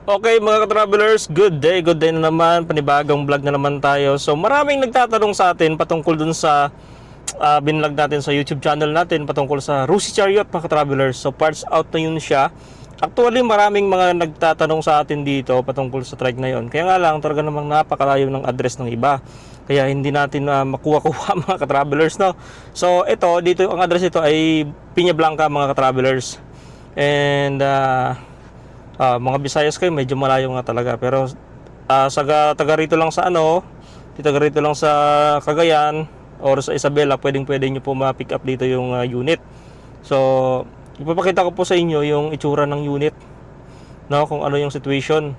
Okay mga ka-travelers, good day na naman, panibagong vlog na naman tayo. So maraming nagtatanong sa atin patungkol dun sa binlog natin sa YouTube channel natin patungkol sa Rusi Chariot mga ka-travelers. So parts out na yun siya. Actually maraming mga nagtatanong sa atin dito patungkol sa trike na yun. Kaya nga lang talaga namang napakalayo ng address ng iba. Kaya hindi natin makuha-kuha mga ka-travelers, no? So ito, dito ang address ito ay Piña Blanca mga ka-travelers. And mga Visayas kayo medyo malayo nga talaga, pero taga rito lang sa taga rito lang sa Cagayan or sa Isabela, pwede nyo po ma-pick up dito yung unit. So ipapakita ko po sa inyo yung itsura ng unit, no, kung ano yung situation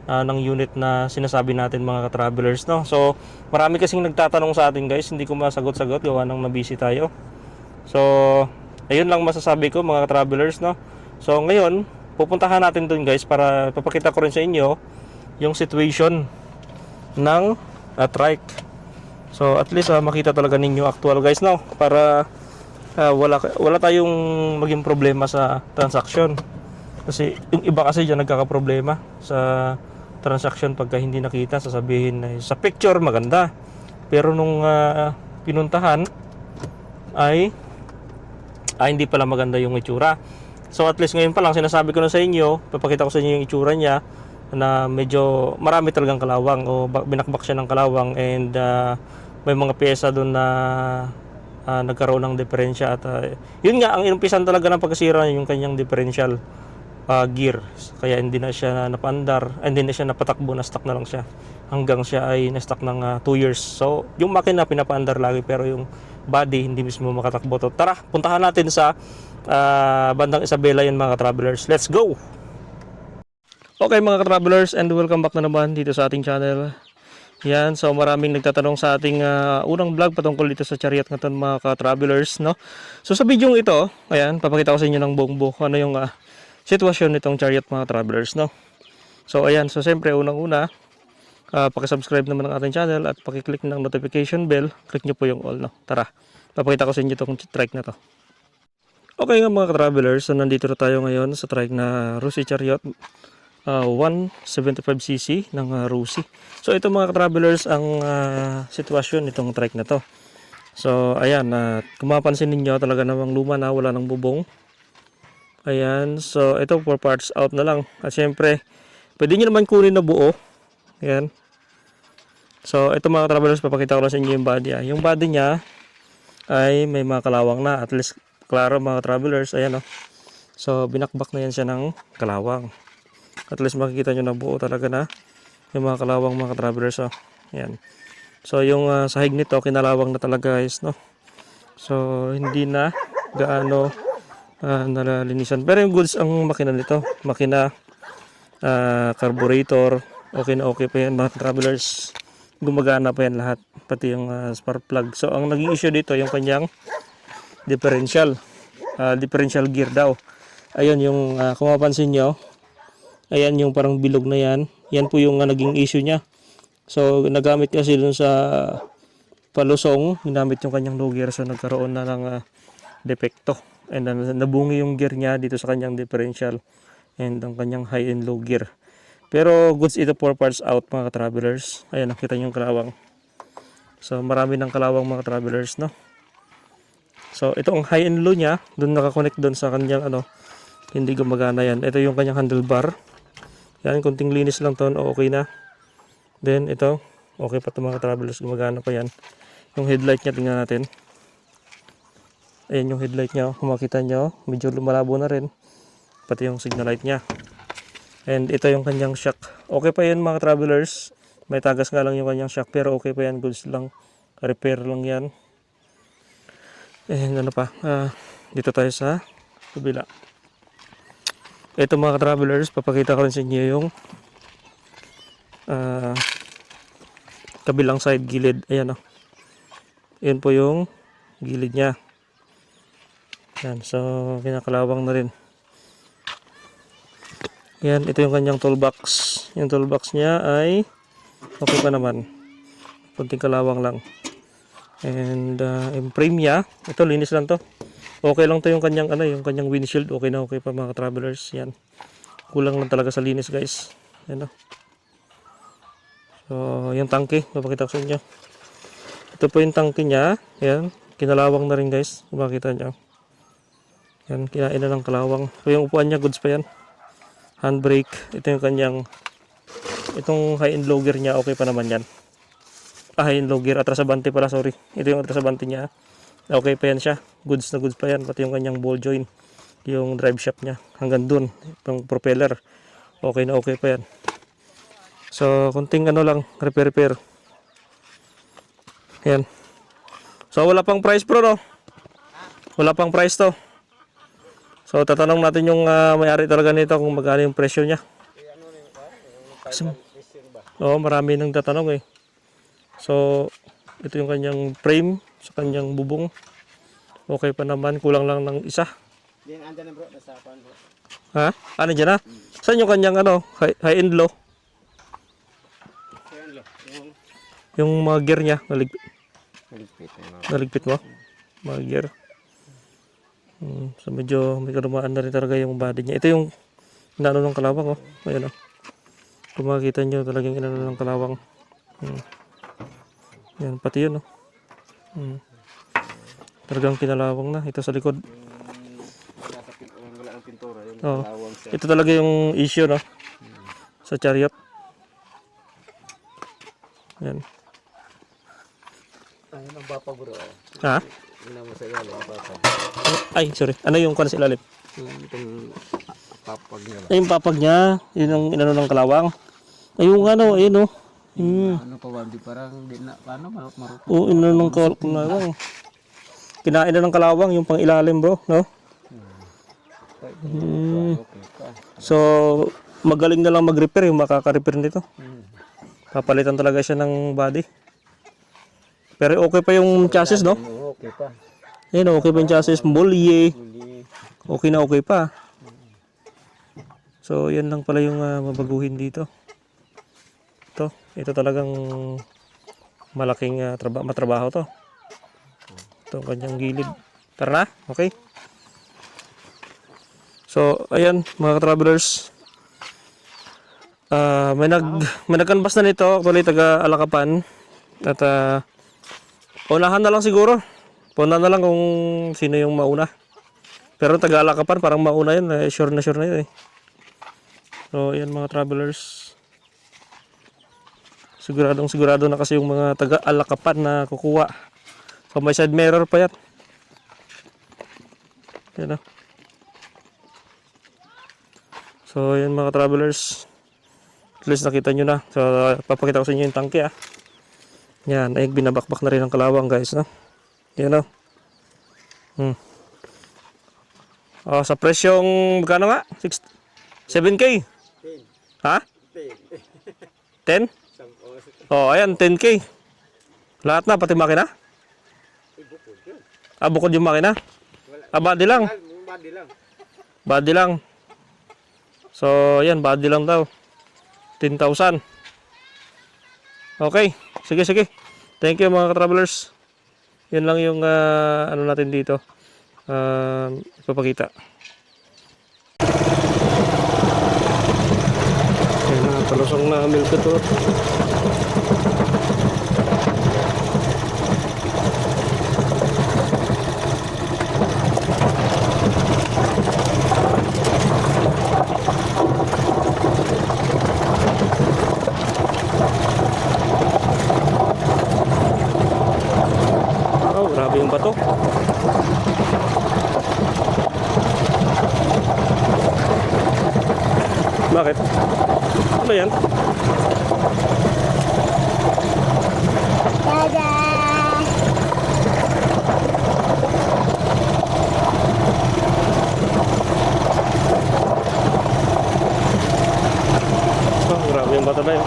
ng unit na sinasabi natin mga ka-travelers, no. So marami kasing nagtatanong sa atin guys, hindi ko masagot-sagot gawa ng na-busy tayo. So ayun lang masasabi ko mga ka-travelers, no. So ngayon pupuntahan natin dun guys para papakita ko rin sa inyo yung situation ng trike. So at least makita talaga ninyo actual guys, no, para wala tayong maging problema sa transaction. Kasi yung iba kasi diyan nagkakaproblema sa transaction pagka hindi nakita, sasabihin na sa picture maganda, pero nung pinuntahan ay hindi pala maganda yung itsura. So at least ngayon pa lang sinasabi ko na sa inyo, papakita ko sa inyo yung itsura niya na medyo marami talagang kalawang o binakbak siya ng kalawang, and may mga pyesa doon na nagkaroon ng diferensya at yun nga ang inumpisan talaga ng pagkasira yung kanyang differential gear. Kaya hindi na siya napandar, hindi na siya napatakbo, na stuck na lang siya hanggang siya ay na-stuck ng 2 years. So yung makina pinapaandar lagi pero yung body hindi mismo makatakbo. To tara, puntahan natin sa bandang Isabela yun mga travelers. Let's go! Okay mga travelers, and welcome back na naman dito sa ating channel. Yan, so maraming nagtatanong sa ating unang vlog patungkol dito sa chariot ng mga travelers, no? So sa video ito, ayan, papakita ko sa inyo ng buong buo ano yung sitwasyon nitong chariot mga travelers, no? So ayan, so siyempre unang-una, paki-subscribe naman ng ating channel at paki-click ng notification bell, click nyo po yung all, no? Tara, papakita ko sa inyo itong trike na to. Okay nga mga travelers, so nandito na tayo ngayon sa trike na Rusi Chariot 175cc ng Rusi. So ito mga travelers ang sitwasyon nitong trike na to. So ayan, kung mapansin ninyo talaga namang luma na, wala nang bubong. Ayan, so ito for parts out na lang. At syempre, pwede nyo naman kunin na buo. Ayan. So ito mga travelers, papakita ko lang sa inyo yung body. Yung body niya ay may mga kalawang na, at least klaro mga travelers. Ayan So binakbak na yan siya ng kalawang. At least makikita nyo na buo talaga na yung mga kalawang mga travelers. Ayan. So yung sahig nito kinalawang na talaga guys, no. So hindi na gaano nalalinisan. Pero yung goods ang makina nito, makina, carburetor, okay na okay pa yan mga travelers. Gumagana pa yan lahat, pati yung spark plug. So ang naging issue dito yung kanyang differential gear daw. Ayun yung kung mapansin nyo, ayan yung parang bilog na yan, yan po yung naging issue niya. So nagamit kasi dun sa palusong, ginamit yung kanyang low gear, so nagkaroon na ng depekto, and nabungi yung gear niya dito sa kanyang differential and ang kanyang high and low gear. Pero goods ito for parts out mga travelers. Ayan, nakita nyo yung kalawang. So marami ng kalawang mga travelers, no. So ito ang high and low niya, doon nakakonect doon sa kanyang hindi gumagana yan. Ito yung kanyang handlebar. Yan, kunting linis lang to, okay na. Then ito, okay pa ito mga travelers, gumagana pa yan. Yung headlight niya, tingnan natin. Ayan yung headlight niya, kung makita nyo, medyo lumalabo na rin. Pati yung signal light niya. And ito yung kanyang shock. Okay pa yan mga travelers. May tagas nga lang yung kanyang shock, pero okay pa yan, goods lang. Repair lang yan. And ano pa, dito tayo sa kabila. Ito mga travelers, papakita ko rin sa inyo yung kabilang side gilid. Ayan Yun po yung gilid niya. Yan, so kinakalawang na rin. Yan, ito yung kanyang toolbox. Yung toolbox niya ay okay pa naman. Kunting kalawang lang. And yung frame niya, ito linis lang to. Okay lang to yung kanyang yung kanyang windshield, okay na okay pa mga travelers. Yan. Kulang lang talaga sa linis guys. Ayan o. So, yung tangke, mapakita ko sa inyo. Ito po yung tangke niya. Ayan, kinalawang na rin guys. Kung makita nyo. Ayan, kinain na ng kalawang. So, yung upuan niya, goods pa yan. Handbrake. Ito yung kanyang, itong high-end low gear niya, okay pa naman yan. High-end low gear, atrasabante pala, sorry. Ito yung atrasabante niya. Okay pa yan siya. Goods na goods pa yan. Pati yung kanyang ball joint. Yung drive shaft niya. Hanggang dun. Yung propeller. Okay na okay pa yan. So, kunting ano lang, repair. Yan. So, wala pang price bro, no? Wala pang price to. So, tatanong natin yung may-ari talaga nito kung magkano yung presyo niya. Kasi, marami nang tatanong eh. So, ito yung kanyang frame sa kanyang bubong. Okay pa naman, kulang lang ng isa. Diyan andyan na bro, nasa pan bro. Ha? Ano dyan ha? Saan yung kanyang high-end low? Yung mga gear niya, naligpit mo? Mga gear. So medyo may karumaan na rin talaga yung body niya. Ito yung inano ng kalawang Ayan Kung makikita nyo talagang inano ng kalawang. Yan, pati yun Talagang kinalawang na. Ito sa likod. Wala ang pintura, yung Oh. kalawang siya. Ito talaga yung issue sa Chariot. Yan. Ay, ang bapag bro. Ha? Ina mo sa ilalim, ang bapag. Ay, sorry. Ano yung kanas ilalim? Itong papag niya. Ay, yung papag niya. Yun ang inano ng kalawang. Ay, yung ayun Ano pa wandi parang di na paano maruto. Oo, inano ng kalawang. Kinain na ng kalawang yung pang ilalim bro, no? Okay pa. So, magaling na lang mag-repair yung makaka-repair nito. Papalitan talaga siya ng body. Pero okay pa yung chassis, no? Okay pa. Yan, okay pa yung chassis. Bolye. Okay na okay pa. So, yan lang pala yung mabaguhin dito. Ito talagang malaking matrabaho to. Ito ang kanyang gilid. Tara na, okay? So, ayan mga travelers. May nag-canvas na nito. Actually, taga Alakapan. At unahan na lang siguro. Puna na lang kung sino yung mauna. Pero taga Alakapan, parang mauna yun. Sure na yun eh. So, ayan mga travelers. Sigurado na kasi yung mga taga Alakapan na kukuha. So, may side mirror pa yan. Yan So, yan mga travelers. At least nakita nyo na. So, papakita ko sa inyo yung tangke Yan, ay binabakbak na rin ang kalawang guys, no? Yan sa presyong, magkano nga? 7K? 10. Ha? 10? Ayan, 10K. Lahat na, pati makina? Bukod yung makina? Body lang. Body lang. So, yan, body lang daw. 10,000. Okay, sige. Thank you mga ka-travelers. Yan lang yung ano natin dito. Ipapakita. Yan na, palusong na milk ito. Grabe yung bato. Bakit? Ano yan? Tada! Grabe yung bato na yun.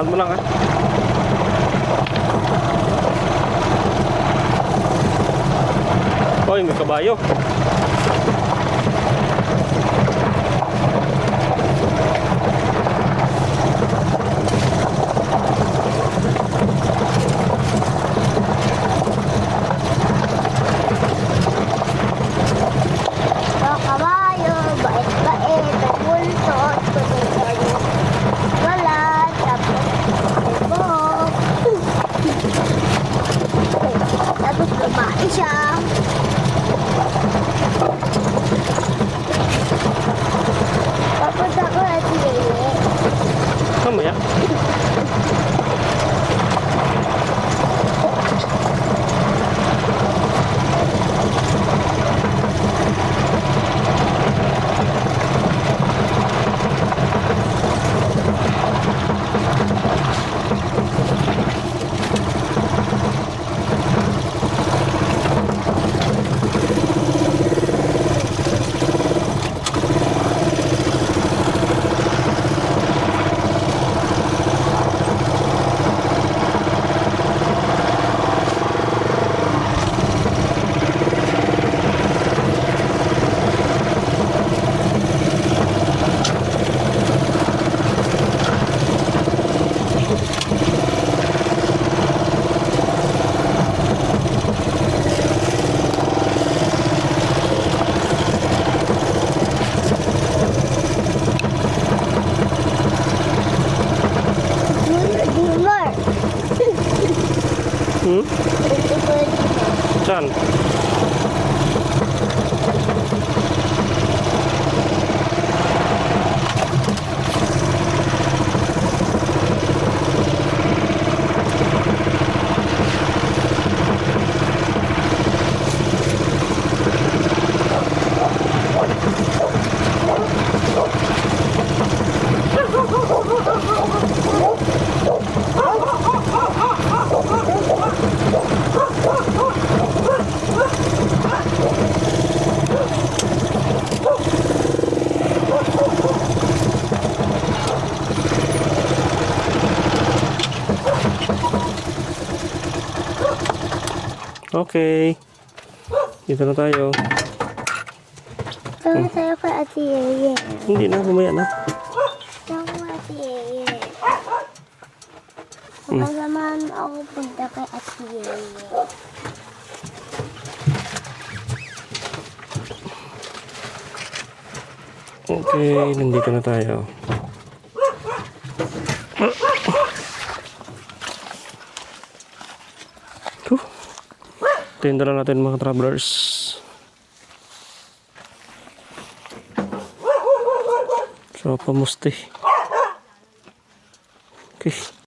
Hawakan mo lang ha. Oy, may kabayo. Mga kabayo, bait-bait, may buntot, tuloy-tuloy. Wala, tapos tibok. Tapos lumain siya. Papunta ko na si Lele. Mamaya. Dimmer. Hmm? Saan? Okay. Dito na tayo. Tama tayo kay Ate Yeye. Hindi na, mamaya na. Tama kay Ate Yeye. Masamahan ako punta kay Ate Yeye. Okay, nandito na tayo. Tinda na natin mga travelers. So, pamusti. Okay.